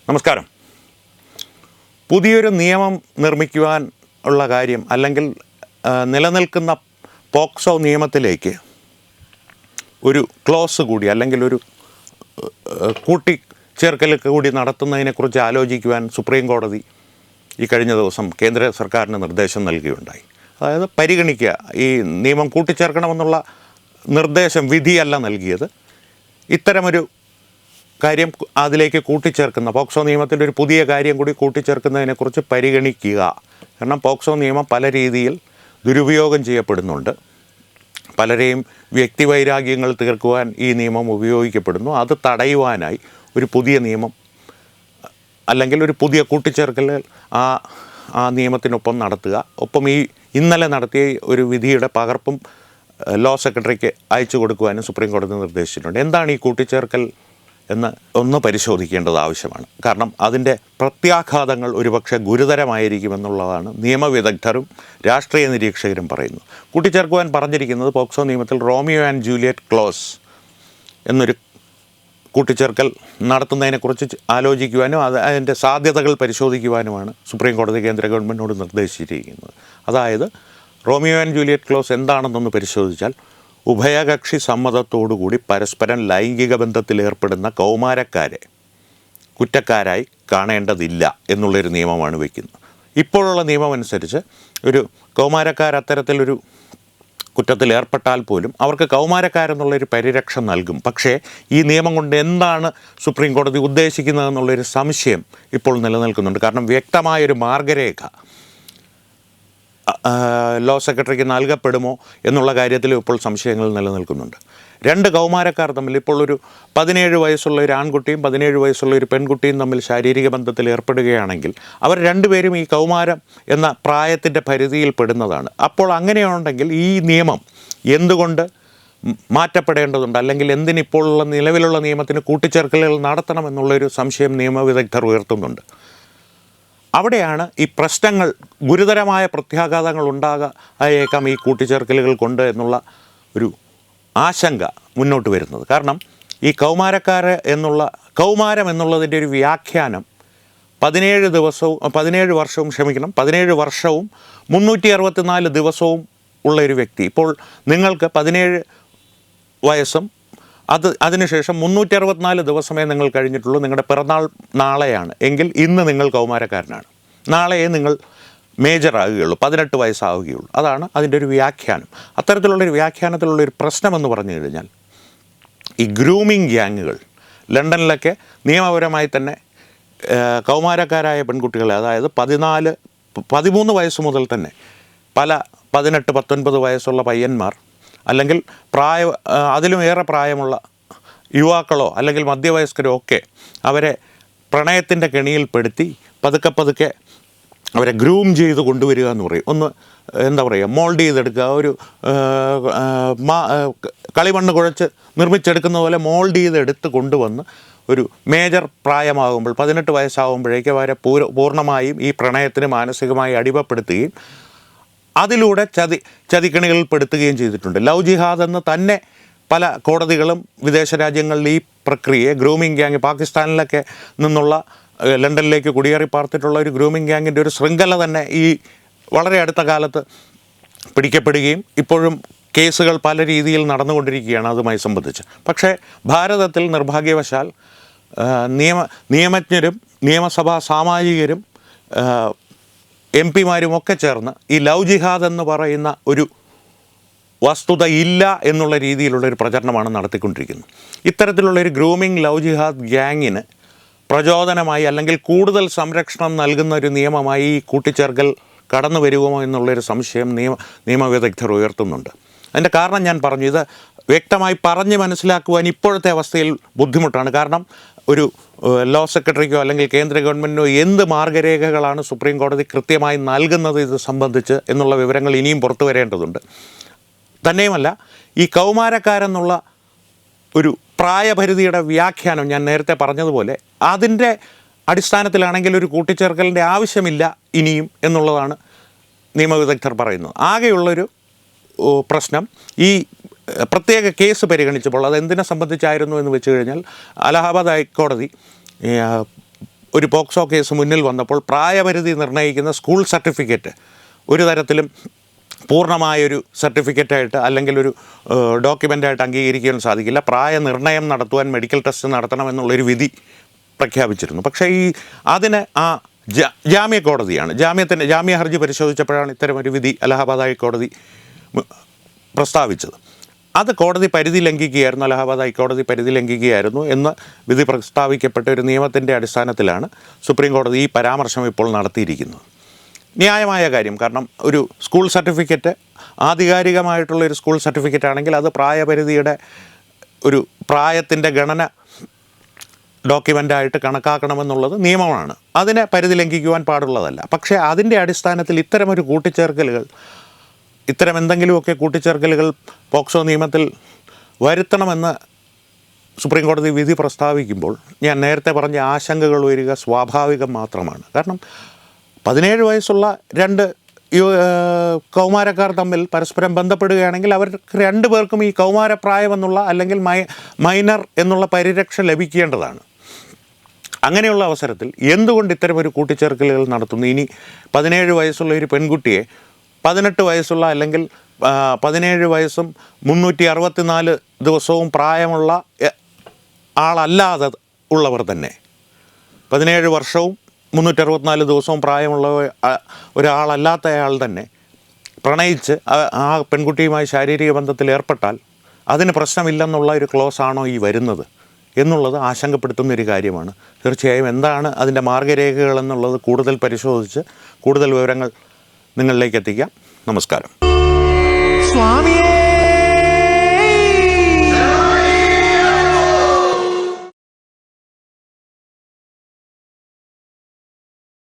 നമസ്കാരം. പുതിയൊരു നിയമം നിർമ്മിക്കുവാൻ ഉള്ള കാര്യം അല്ലെങ്കിൽ നിലനിൽക്കുന്ന പോക്സോ നിയമത്തിലേക്ക് ഒരു ക്ലോസ് കൂടി അല്ലെങ്കിൽ ഒരു കൂട്ടിച്ചേർക്കൽ കൂടി നടത്തുന്നതിനെക്കുറിച്ച് ആലോചിക്കുവാൻ സുപ്രീം കോടതി ഈ കഴിഞ്ഞ ദിവസം കേന്ദ്ര സർക്കാരിന് നിർദ്ദേശം നൽകുകയുണ്ടായി. അതായത് പരിഗണിക്കുക, ഈ നിയമം കൂട്ടിച്ചേർക്കണമെന്നുള്ള നിർദ്ദേശം വിധിയല്ല നൽകിയത്, ഇത്തരമൊരു കാര്യം അതിലേക്ക് കൂട്ടിച്ചേർക്കുന്ന പോക്സോ നിയമത്തിൻ്റെ ഒരു പുതിയ കാര്യം കൂടി കൂട്ടിച്ചേർക്കുന്നതിനെക്കുറിച്ച് പരിഗണിക്കുക. കാരണം പോക്സോ നിയമം പല രീതിയിൽ ദുരുപയോഗം ചെയ്യപ്പെടുന്നുണ്ട്. പലരെയും വ്യക്തിവൈരാഗ്യങ്ങൾ തീർക്കുവാൻ ഈ നിയമം ഉപയോഗിക്കപ്പെടുന്നു. അത് തടയുവാനായി ഒരു പുതിയ നിയമം അല്ലെങ്കിൽ ഒരു പുതിയ കൂട്ടിച്ചേർക്കൽ ആ നിയമത്തിനൊപ്പം നടത്തുക. ഒപ്പം ഈ ഇന്നലെ നടത്തിയ ഒരു വിധിയുടെ പകർപ്പും ലോ സെക്രട്ടറിക്ക് അയച്ചു കൊടുക്കുവാനും സുപ്രീം കോടതി നിർദ്ദേശിച്ചിട്ടുണ്ട്. എന്താണ് ഈ കൂട്ടിച്ചേർക്കൽ എന്ന് ഒന്ന് പരിശോധിക്കേണ്ടത് ആവശ്യമാണ്. കാരണം അതിൻ്റെ പ്രത്യാഘാതങ്ങൾ ഒരുപക്ഷെ ഗുരുതരമായിരിക്കുമെന്നുള്ളതാണ് നിയമവിദഗ്ധരും രാഷ്ട്രീയ നിരീക്ഷകരും പറയുന്നത്. കൂട്ടിച്ചേർക്കുവാൻ പറഞ്ഞിരിക്കുന്നത് പോക്സോ നിയമത്തിൽ റോമിയോ ആൻഡ് ജൂലിയറ്റ് ക്ലോസ് എന്നൊരു കൂട്ടിച്ചേർക്കൽ നടത്തുന്നതിനെക്കുറിച്ച് ആലോചിക്കുവാനും അതിൻ്റെ സാധ്യതകൾ പരിശോധിക്കുവാനുമാണ് സുപ്രീം കോടതി കേന്ദ്ര ഗവൺമെൻറ്റിനോട് നിർദ്ദേശിച്ചിരിക്കുന്നത്. അതായത് റോമിയോ ആൻഡ് ജൂലിയറ്റ് ക്ലോസ് എന്താണെന്നൊന്ന് പരിശോധിച്ചാൽ ഉഭയകക്ഷി സമ്മതത്തോടുകൂടി പരസ്പരം ലൈംഗിക ബന്ധത്തിലേർപ്പെടുന്ന കൗമാരക്കാരെ കുറ്റക്കാരായി കാണേണ്ടതില്ല എന്നുള്ളൊരു നിയമമാണ് വയ്ക്കുന്നത്. ഇപ്പോഴുള്ള നിയമം അനുസരിച്ച് ഒരു കൗമാരക്കാർ അത്തരത്തിലൊരു കുറ്റത്തിൽ ഏർപ്പെട്ടാൽ പോലും അവർക്ക് കൗമാരക്കാരെന്നുള്ളൊരു പരിരക്ഷ നൽകും. പക്ഷേ ഈ നിയമം കൊണ്ട് എന്താണ് സുപ്രീം കോടതി ഉദ്ദേശിക്കുന്നതെന്നുള്ളൊരു സംശയം ഇപ്പോൾ നിലനിൽക്കുന്നുണ്ട്. കാരണം വ്യക്തമായൊരു മാർഗരേഖ ലോ സെക്രട്ടറിക്ക് നൽകപ്പെടുമോ എന്നുള്ള കാര്യത്തിലും ഇപ്പോൾ സംശയങ്ങൾ നിലനിൽക്കുന്നുണ്ട്. രണ്ട് കൗമാരക്കാർ തമ്മിൽ ഇപ്പോൾ ഒരു 17 വയസ്സുള്ള ഒരു ആൺകുട്ടിയും 17 വയസ്സുള്ള ഒരു പെൺകുട്ടിയും തമ്മിൽ ശാരീരിക ബന്ധത്തിൽ ഏർപ്പെടുകയാണെങ്കിൽ അവർ രണ്ടുപേരും ഈ കൗമാരം എന്ന പ്രായത്തിൻ്റെ പരിധിയിൽ പെടുന്നതാണ്. അപ്പോൾ അങ്ങനെയുണ്ടെങ്കിൽ ഈ നിയമം എന്തുകൊണ്ട് മാറ്റപ്പെടേണ്ടതുണ്ട്, അല്ലെങ്കിൽ എന്തിനിപ്പോഴുള്ള നിലവിലുള്ള നിയമത്തിന് കൂട്ടിച്ചേർക്കലുകൾ നടത്തണമെന്നുള്ളൊരു സംശയം നിയമവിദഗ്ധർ ഉയർത്തുന്നുണ്ട്. അവിടെയാണ് ഈ പ്രശ്നങ്ങൾ, ഗുരുതരമായ പ്രത്യാഘാതങ്ങൾ ഉണ്ടായേക്കാം ഈ കൂട്ടിച്ചേർക്കലുകൾ കൊണ്ട് എന്നുള്ള ഒരു ആശങ്ക മുന്നോട്ട് വരുന്നത്. കാരണം ഈ കൗമാരം എന്നുള്ളതിൻ്റെ ഒരു വ്യാഖ്യാനം 17 വർഷവും 364 ദിവസവും ഉള്ളൊരു വ്യക്തി, ഇപ്പോൾ നിങ്ങൾക്ക് 17 വയസ്സും അതിനുശേഷം 364 ദിവസമേ നിങ്ങൾ കഴിഞ്ഞിട്ടുള്ളൂ, നിങ്ങളുടെ പിറന്നാൾ നാളെയാണ് എങ്കിൽ ഇന്ന് നിങ്ങൾ കൗമാരക്കാരനാണ്, നാളെയേ നിങ്ങൾ മേജറാകുകയുള്ളൂ, 18 വയസ്സാവുകയുള്ളൂ. അതാണ് അതിൻ്റെ ഒരു വ്യാഖ്യാനം. അത്തരത്തിലുള്ളൊരു വ്യാഖ്യാനത്തിലുള്ളൊരു പ്രശ്നമെന്ന് പറഞ്ഞു കഴിഞ്ഞാൽ ഈ ഗ്രൂമിങ് ഗ്യാങ്ങുകൾ ലണ്ടനിലൊക്കെ നിയമപരമായി തന്നെ കൗമാരക്കാരായ പെൺകുട്ടികളെ, അതായത് 13 വയസ്സ് മുതൽ തന്നെ പല 18-19 വയസ്സുള്ള പയ്യന്മാർ അല്ലെങ്കിൽ അതിലും ഏറെ പ്രായമുള്ള യുവാക്കളോ അല്ലെങ്കിൽ മധ്യവയസ്കരോ ഒക്കെ അവരെ പ്രണയത്തിൻ്റെ കെണിയിൽപ്പെടുത്തി പതുക്കെ അവരെ ഗ്രൂം ചെയ്ത് കൊണ്ടുവരിക എന്ന് പറയും. ഒന്ന് എന്താ പറയുക, മോൾഡ് ചെയ്തെടുക്കുക, ഒരു കളിമണ്ണ് കുഴച്ച് നിർമ്മിച്ചെടുക്കുന്ന പോലെ മോൾഡ് ചെയ്തെടുത്ത് കൊണ്ടുവന്ന് ഒരു മേജർ പ്രായമാകുമ്പോൾ 18 വയസ്സാകുമ്പോഴേക്കും അവരെ പൂർണ്ണമായും ഈ പ്രണയത്തിന് മാനസികമായി അടിമപ്പെടുത്തുകയും അതിലൂടെ ചതിക്കണികളിൽ പെടുത്തുകയും ചെയ്തിട്ടുണ്ട്. ലവ് ജിഹാദ് എന്ന് തന്നെ പല കോടതികളും വിദേശ രാജ്യങ്ങളിൽ ഈ പ്രക്രിയയെ ഗ്രൂമിങ് ഗ്യാങ്, പാകിസ്ഥാനിലൊക്കെ നിന്നുള്ള ലണ്ടനിലേക്ക് കുടിയേറി പാർത്തിട്ടുള്ള ഒരു ഗ്രൂമിങ് ഗ്യാങ്ങിൻ്റെ ഒരു ശൃംഖല തന്നെ ഈ വളരെ അടുത്ത കാലത്ത് പിടിക്കപ്പെടുകയും ഇപ്പോഴും കേസുകൾ പല രീതിയിൽ നടന്നുകൊണ്ടിരിക്കുകയാണ് അതുമായി സംബന്ധിച്ച്. പക്ഷേ ഭാരതത്തിൽ നിർഭാഗ്യവശാൽ നിയമജ്ഞരും നിയമസഭാ സാമാജികരും MP-മാരും ഒക്കെ ചേർന്ന് ഈ ലവ് ജിഹാദ് എന്ന് പറയുന്ന ഒരു വസ്തുത ഇല്ല എന്നുള്ള രീതിയിലുള്ളൊരു പ്രചരണമാണ് നടത്തിക്കൊണ്ടിരിക്കുന്നത്. ഇത്തരത്തിലുള്ളൊരു ഗ്രൂമിങ് ലവ് ജിഹാദ് ഗ്യാങ്ങിന് പ്രചോദനമായി അല്ലെങ്കിൽ കൂടുതൽ സംരക്ഷണം നൽകുന്ന ഒരു നിയമമായി ഈ കൂട്ടിച്ചേർക്കൽ കടന്നു വരുമോ എന്നുള്ളൊരു സംശയം നിയമവിദഗ്ധർ ഉയർത്തുന്നുണ്ട്. അതിൻ്റെ കാരണം ഞാൻ പറഞ്ഞു, ഇത് വ്യക്തമായി പറഞ്ഞ് മനസ്സിലാക്കുവാൻ ഇപ്പോഴത്തെ അവസ്ഥയിൽ ബുദ്ധിമുട്ടാണ്. കാരണം ഒരു ലോ സെക്രട്ടറിക്കോ അല്ലെങ്കിൽ കേന്ദ്ര ഗവൺമെൻറ്റിനോ എന്ത് മാർഗരേഖകളാണ് സുപ്രീം കോടതി കൃത്യമായി നൽകുന്നത് ഇത് സംബന്ധിച്ച് എന്നുള്ള വിവരങ്ങൾ ഇനിയും പുറത്തു വരേണ്ടതുണ്ട്. തന്നെയുമല്ല, ഈ കൗമാരക്കാരെന്നുള്ള ഒരു പ്രായപരിധിയുടെ വ്യാഖ്യാനം ഞാൻ നേരത്തെ പറഞ്ഞതുപോലെ അതിൻ്റെ അടിസ്ഥാനത്തിലാണെങ്കിൽ ഒരു കൂട്ടിച്ചേർക്കലിൻ്റെ ആവശ്യമില്ല ഇനിയും എന്നുള്ളതാണ് നിയമവിദഗ്ധർ പറയുന്നത്. ആകെയുള്ളൊരു പ്രശ്നം ഈ പ്രത്യേക കേസ് പരിഗണിച്ചപ്പോൾ അതെന്തിനെ സംബന്ധിച്ചായിരുന്നു എന്ന് വെച്ച് കഴിഞ്ഞാൽ അലഹാബാദ് ഹൈക്കോടതി ഒരു പോക്സോ കേസ് മുന്നിൽ വന്നപ്പോൾ പ്രായപരിധി നിർണ്ണയിക്കുന്ന സ്കൂൾ സർട്ടിഫിക്കറ്റ് ഒരു തരത്തിലും പൂർണ്ണമായൊരു സർട്ടിഫിക്കറ്റായിട്ട് അല്ലെങ്കിൽ ഒരു ഡോക്യുമെൻ്റായിട്ട് അംഗീകരിക്കാൻ സാധിക്കില്ല. പ്രായനിർണ്ണയം നടത്തുവാൻ മെഡിക്കൽ ടെസ്റ്റ് നടത്തണമെന്നുള്ളൊരു വിധി പ്രഖ്യാപിച്ചിരുന്നു. പക്ഷേ അതിന് ജാമ്യ കോടതിയാണ് ജാമ്യ ഹർജി പരിശോധിച്ചപ്പോഴാണ് ഇത്തരമൊരു വിധി അലഹാബാദ് ഹൈക്കോടതി പ്രസ്താവിച്ചത്. അത് കോടതി പരിധി ലംഘിക്കുകയായിരുന്നു, അലഹാബാദ് ഹൈക്കോടതി പരിധി ലംഘിക്കുകയായിരുന്നു എന്ന് വിധി പ്രസ്താവിക്കപ്പെട്ട ഒരു നിയമത്തിൻ്റെ അടിസ്ഥാനത്തിലാണ് സുപ്രീം കോടതി ഈ പരാമർശം ഇപ്പോൾ നടത്തിയിരിക്കുന്നത്. ന്യായമായ കാര്യം. കാരണം ഒരു സ്കൂൾ സർട്ടിഫിക്കറ്റ് ആധികാരികമായിട്ടുള്ളൊരു സ്കൂൾ സർട്ടിഫിക്കറ്റ് ആണെങ്കിൽ അത് പ്രായപരിധിയുടെ ഒരു പ്രായത്തിൻ്റെ ഗണന ഡോക്യുമെൻ്റായിട്ട് കണക്കാക്കണമെന്നുള്ളത് നിയമമാണ്. അതിനെ പരിധി ലംഘിക്കുവാൻ പാടുള്ളതല്ല. പക്ഷേ അതിൻ്റെ അടിസ്ഥാനത്തിൽ ഇത്തരമൊരു കൂട്ടിച്ചേർക്കലുകൾ, ഇത്തരം എന്തെങ്കിലുമൊക്കെ കൂട്ടിച്ചേർക്കലുകൾ പോക്സോ നിയമത്തിൽ വരുത്തണമെന്ന് സുപ്രീം കോടതി വിധി പ്രസ്താവിക്കുമ്പോൾ ഞാൻ നേരത്തെ പറഞ്ഞ ആശങ്കകൾ വരിക സ്വാഭാവികം മാത്രമാണ്. കാരണം 17 വയസ്സുള്ള രണ്ട് കൗമാരക്കാർ തമ്മിൽ പരസ്പരം ബന്ധപ്പെടുകയാണെങ്കിൽ അവർക്ക് രണ്ടു പേർക്കും ഈ കൗമാരപ്രായം എന്നുള്ള അല്ലെങ്കിൽ മൈനർ എന്നുള്ള പരിരക്ഷ ലഭിക്കേണ്ടതാണ്. അങ്ങനെയുള്ള അവസരത്തിൽ എന്തുകൊണ്ട് ഇത്തരമൊരു കൂട്ടിച്ചേർക്കലുകൾ നടത്തുന്നു? ഇനി 17 വയസ്സുള്ള ഒരു പെൺകുട്ടിയെ 18 വയസ്സുള്ള അല്ലെങ്കിൽ 17 വയസ്സും 364 ദിവസവും പ്രായമുള്ള ആളല്ലാതെ ഉള്ളവർ തന്നെ 17 വർഷവും 364 ദിവസവും പ്രായമുള്ള ഒരാളല്ലാത്തയാൾ തന്നെ പ്രണയിച്ച് ആ പെൺകുട്ടിയുമായി ശാരീരിക ബന്ധത്തിൽ ഏർപ്പെട്ടാൽ അതിന് പ്രശ്നമില്ലെന്നുള്ള ഒരു ക്ലോസ് ആണോ ഈ വരുന്നത് എന്നുള്ളത് ആശങ്കപ്പെടുത്തുന്നൊരു കാര്യമാണ്. തീർച്ചയായും എന്താണ് അതിൻ്റെ മാർഗ്ഗരേഖകൾ എന്നുള്ളത് കൂടുതൽ പരിശോധിച്ച് കൂടുതൽ വിവരങ്ങൾ നിങ്ങളിലേക്ക് എത്തിക്കാം. നമസ്കാരം. സ്വാമിയേ.